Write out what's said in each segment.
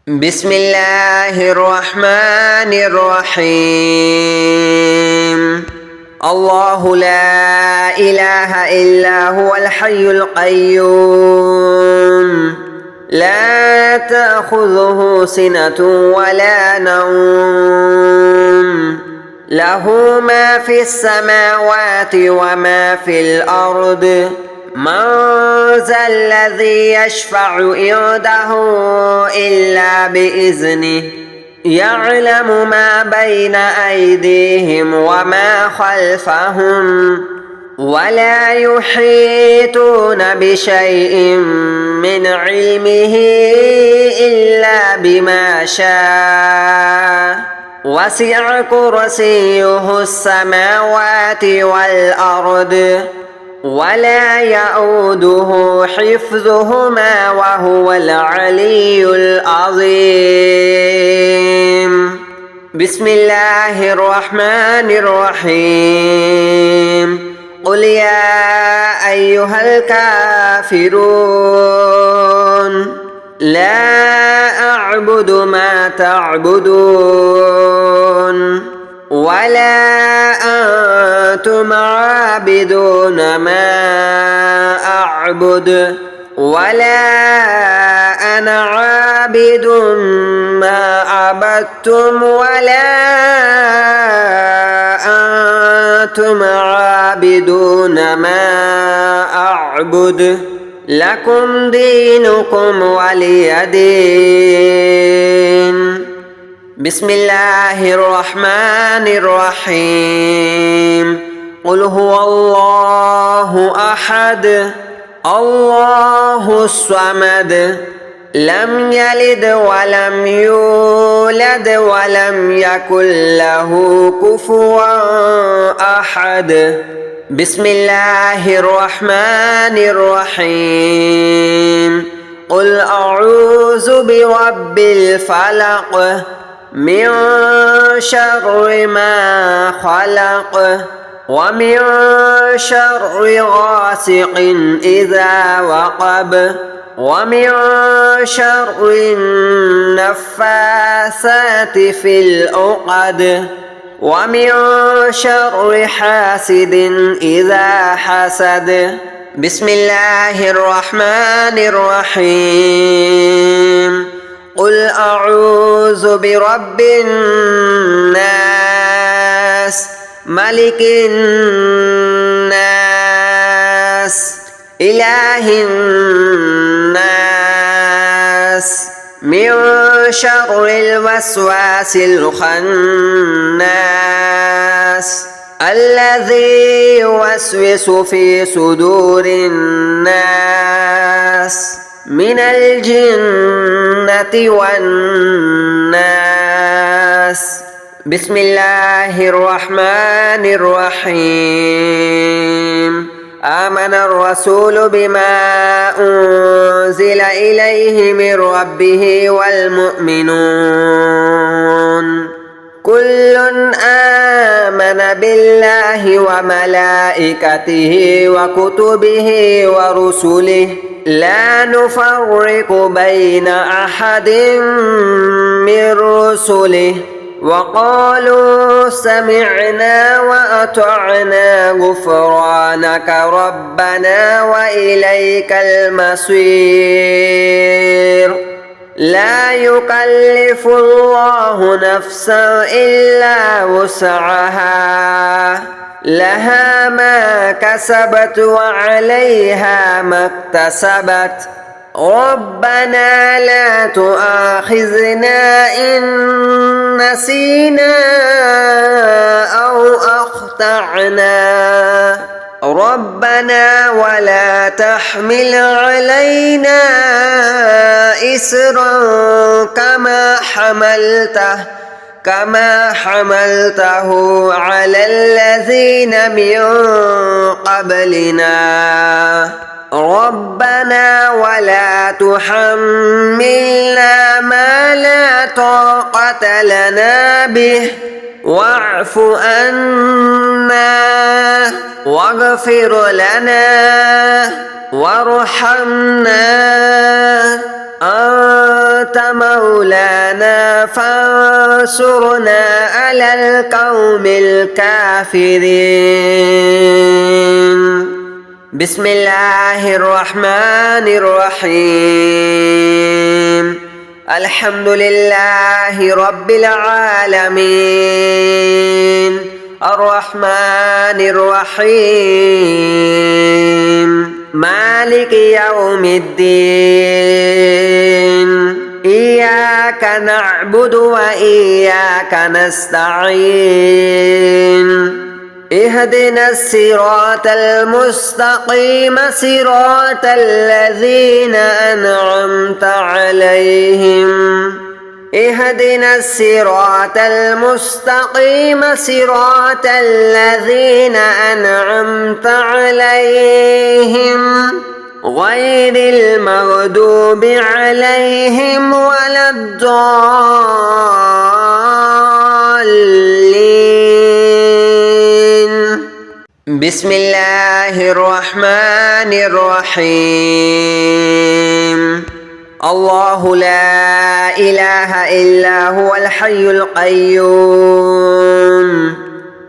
بسم الله الرحمن الرحيم. الله لا إله إلا هو الحي القيوم لا تأخذه سنة ولا نوم له ما في السماوات وما في الأرض من ذا الذي يشفع عنده إلا بإذنه يعلم ما بين أيديهم وما خلفهم ولا يحيطون بشيء من علمه إلا بما شاء وسع كرسيه السماوات والأرض ولا يؤوده حفظهما وهو العلي العظيم. بسم الله الرحمن الرحيم. قل يا أيها الكافرون لا أعبد ما تعبدون ولا أنتم عابدون ما أعبد ولا أنا عابد ما عبدتم ولا أنتم عابدون ما أعبد لكم دينكم ولي دين. بسم الله الرحمن الرحيم. قل هو الله أحد الله الصمد لم يلد ولم يولد ولم يكن له كفوا أحد. بسم الله الرحمن الرحيم. قل أعوذ برب الفلق من شر ما خلق ومن شر غاسق إذا وقب ومن شر النفاثات في العقد ومن شر حاسد إذا حسد. بسم الله الرحمن الرحيم. قل أعوذ برب الناس ملك الناس إله الناس من شر الوسواس الخناس الذي يوسوس في صدور الناس من الجنة والناس. بسم الله الرحمن الرحيم. آمن الرسول بما أنزل إليه من ربه والمؤمنون كل آمن بالله وملائكته وكتبه ورسله لا نفرق بين أحد من رسله وقالوا سمعنا وأطعنا غفرانك ربنا وإليك المصير. لا يكلف الله نفسا إلا وسعها لها ما كسبت وعليها ما اكتسبت ربنا لا تؤاخذنا إن نسينا أو أخطأنا ربنا ولا تحمل علينا إسرا كما حملته على الذين من قبلنا ربنا ولا تحملنا ما لا طاقة لنا به واعف عنا واغفر لنا وارحمنا أنت مولانا فانصرنا على القوم الكافرين. بسم الله الرحمن الرحيم. الحمد لله رب العالمين الرحمن الرحيم مالك يوم الدين إياك نعبد وإياك نستعين اهدنا الصراط المستقيم صراط الذين أنعمت عليهم اهدنا الصراط المستقيم صراط الذين أنعمت عليهم غير المغضوب عليهم ولا الضالين. بسم الله الرحمن الرحيم. الله لا إله إلا هو الحي القيوم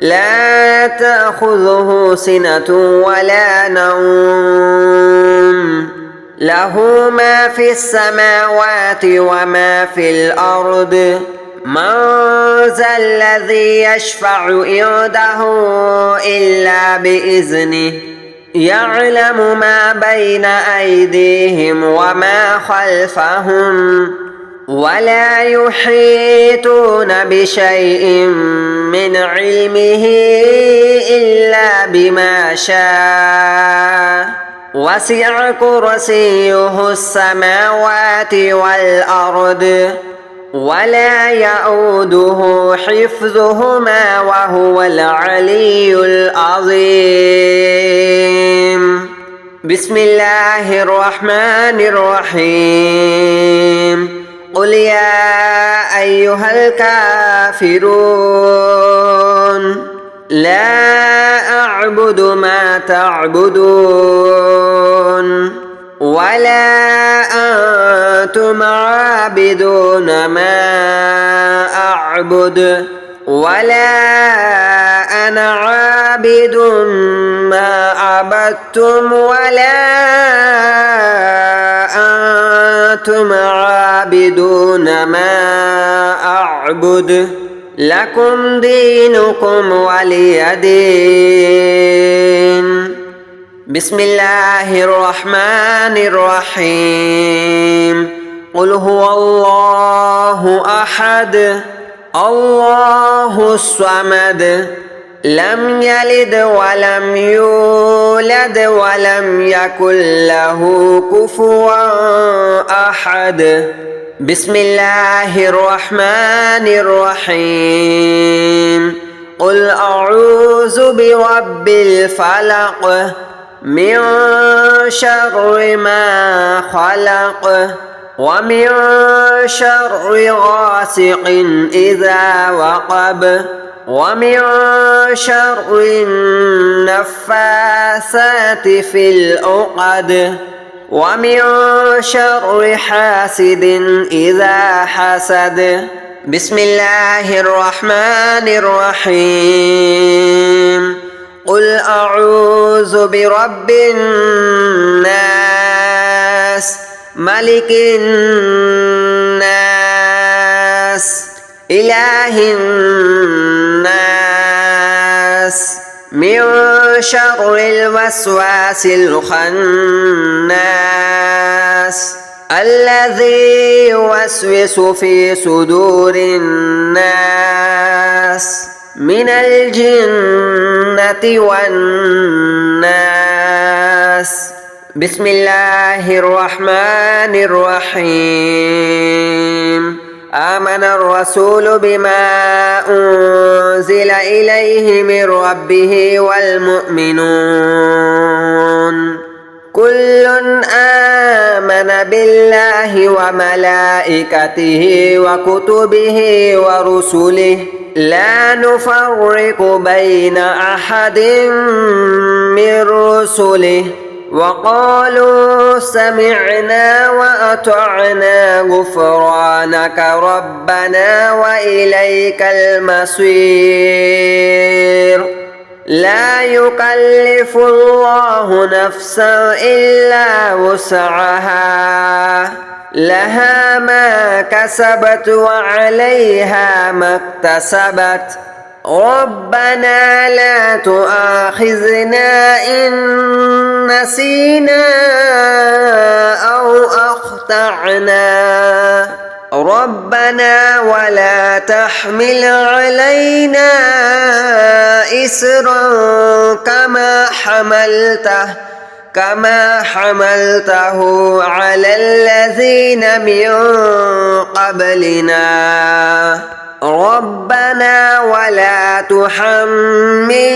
لا تأخذه سنة ولا نوم له ما في السماوات وما في الأرض من ذا الذي يشفع عنده إلا بإذنه يعلم ما بين أيديهم وما خلفهم ولا يحيطون بشيء من علمه إلا بما شاء وسع كرسيه السماوات والأرض ولا يؤوده حفظهما وهو العلي العظيم. بسم الله الرحمن الرحيم. قل يا أيها الكافرون لا أعبد ما تعبدون ولا أنتم عابدون ما أعبد ولا أنا عابد ما عبدتم ولا أنتم عابدون ما أعبد لكم دينكم ولي دين. بسم الله الرحمن الرحيم. قل هو الله أحد الله الصمد لم يلد ولم يولد ولم يكن له كفوا أحد. بسم الله الرحمن الرحيم. قل أعوذ برب الفلق من شر ما خلق ومن شر غاسق إذا وقب ومن شر النفاثات في العقد ومن شر حاسد إذا حسد. بسم الله الرحمن الرحيم. قل أعوذ برب الناس ملك الناس إله الناس من شر الوسواس الخناس الذي يوسوس في صدور الناس من الجنة والناس. بسم الله الرحمن الرحيم. آمن الرسول بما أنزل إليه من ربه والمؤمنون كل آمن بالله وملائكته وكتبه ورسله لا نفرق بين أحد من رسله وقالوا سمعنا وأطعنا غفرانك ربنا وإليك المصير لا يكلف الله نفسا إلا وسعها لها ما كسبت وعليها ما اكتسبت ربنا لا تؤاخذنا إن نسينا أو أخطأنا ربنا ولا تحمل علينا إسرا كما حملته على الذين من قبلنا ربنا ولا تحملنا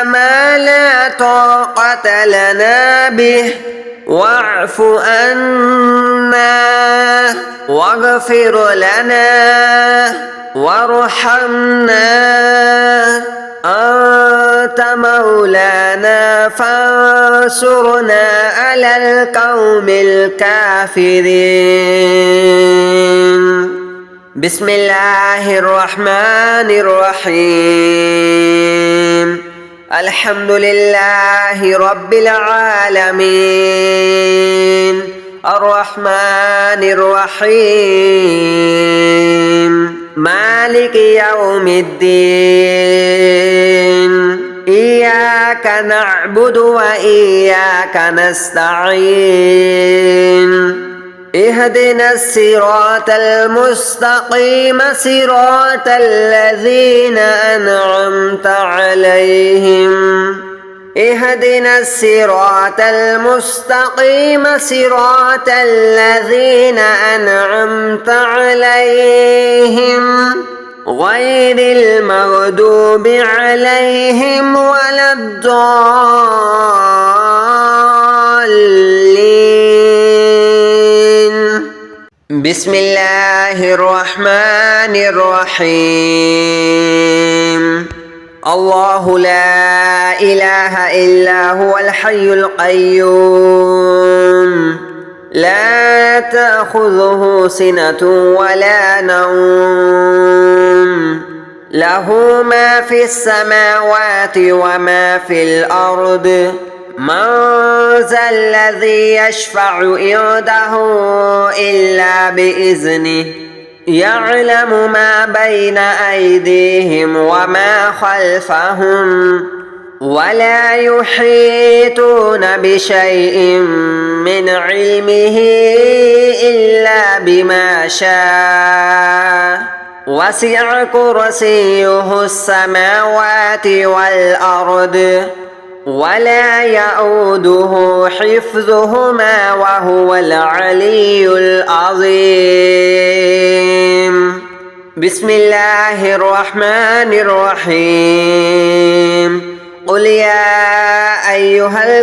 ما لا طاقة لنا به واعف عنا واغفر لنا وارحمنا أنت مولانا فانصرنا على القوم الكافرين بسم الله الرحمن الرحيم الحمد لله رب العالمين الرحمن الرحيم مالك يوم الدين إياك نعبد وإياك نستعين اهدنا الصراط المستقيم صراط الذين أنعمت عليهم اهدنا الصراط المستقيم صراط الذين أنعمت عليهم غير المغضوب عليهم ولا الضالين بسم الله الرحمن الرحيم الله لا إله إلا هو الحي القيوم لا تأخذه سنة ولا نوم له ما في السماوات وما في الأرض من ذا الذي يشفع عنده إلا بإذنه يعلم ما بين أيديهم وما خلفهم ولا يحيطون بشيء من علمه إلا بما شاء وسع كرسيه السماوات والأرض ولا يؤوده حفظهما وهو العلي العظيم بسم الله الرحمن الرحيم قل يا أيها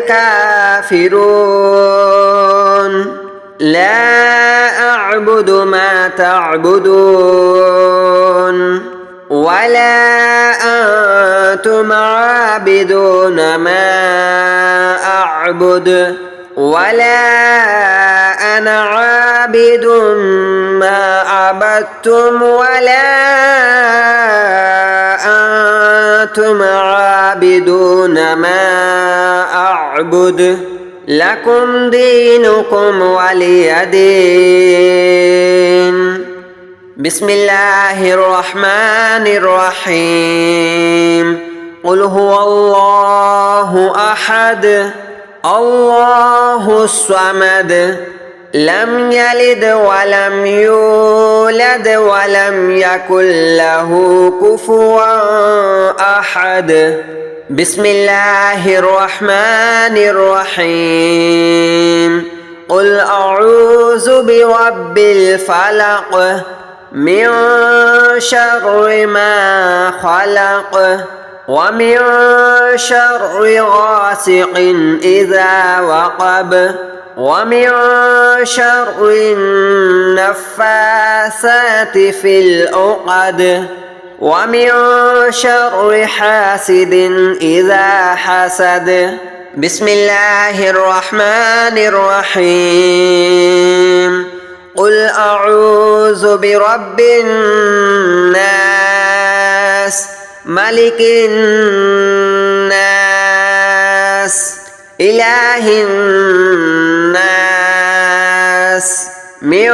الكافرون لا أعبد ما تعبدون ولا أنتم عابدون ما أعبد ولا أنا عابد ما عبدتم ولا أنتم عابدون ما أعبد لكم دينكم ولي دين بسم الله الرحمن الرحيم قل هو الله أحد الله الصمد لم يلد ولم يولد ولم يكن له كفوا أحد بسم الله الرحمن الرحيم قل أعوذ برب الفلق من شر ما خلق ومن شر غاسق إذا وقب ومن شر النفاثات في العقد ومن شر حاسد إذا حسد بسم الله الرحمن الرحيم قل أعوذ برب الناس ملك الناس إله الناس من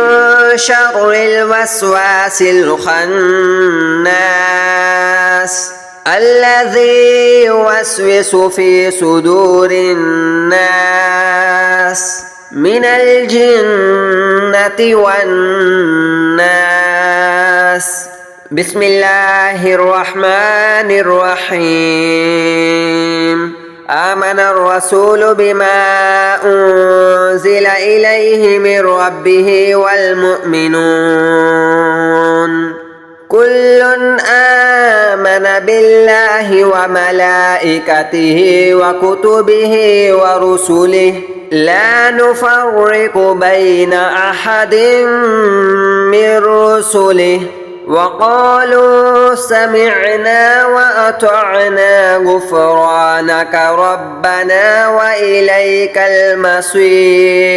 شر الوسواس الخناس الذي يوسوس في صدور الناس من الجنة والناس بسم الله الرحمن الرحيم آمن الرسول بما أنزل إليه من ربه والمؤمنون كل آمن بالله وملائكته وكتبه ورسله لا نفرق بين أحد من رسله وقالوا سمعنا وأطعنا غفرانك ربنا وإليك المصير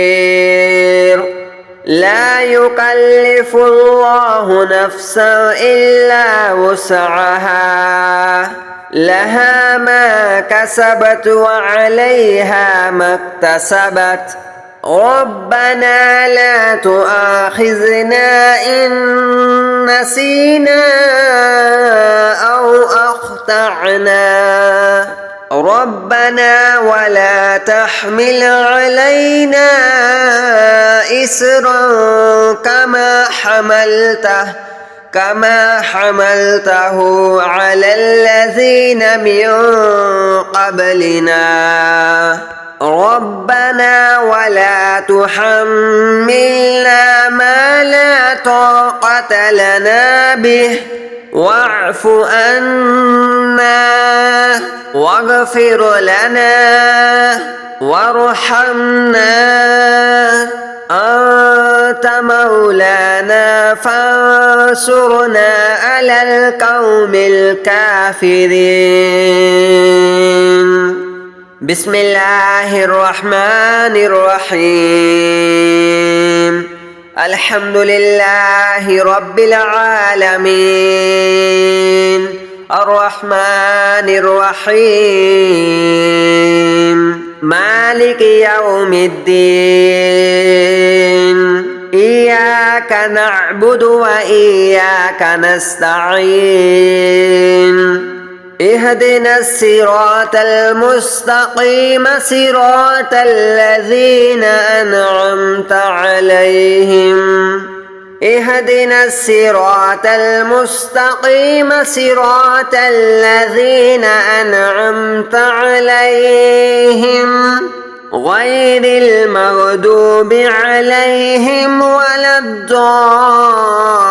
لا يكلف الله نفسا إلا وسعها لها ما كسبت وعليها ما اكتسبت ربنا لا تؤاخذنا إن نسينا أو أخطأنا ربنا ولا تحمل علينا إسرا كما حملته على الذين من قبلنا ربنا ولا تحملنا ما لا طاقة لنا به واعف عنا واغفر لنا وارحمنا أنت مولانا فانصرنا على القوم الكافرين بسم الله الرحمن الرحيم الحمد لله رب العالمين الرحمن الرحيم مالك يوم الدين إياك نعبد وإياك نستعين اهدنا الصراط المستقيم صراط الذين أنعمت عليهم اهدنا الصراط المستقيم صراط الذين أنعمت عليهم غير المغضوب عليهم ولا الضالين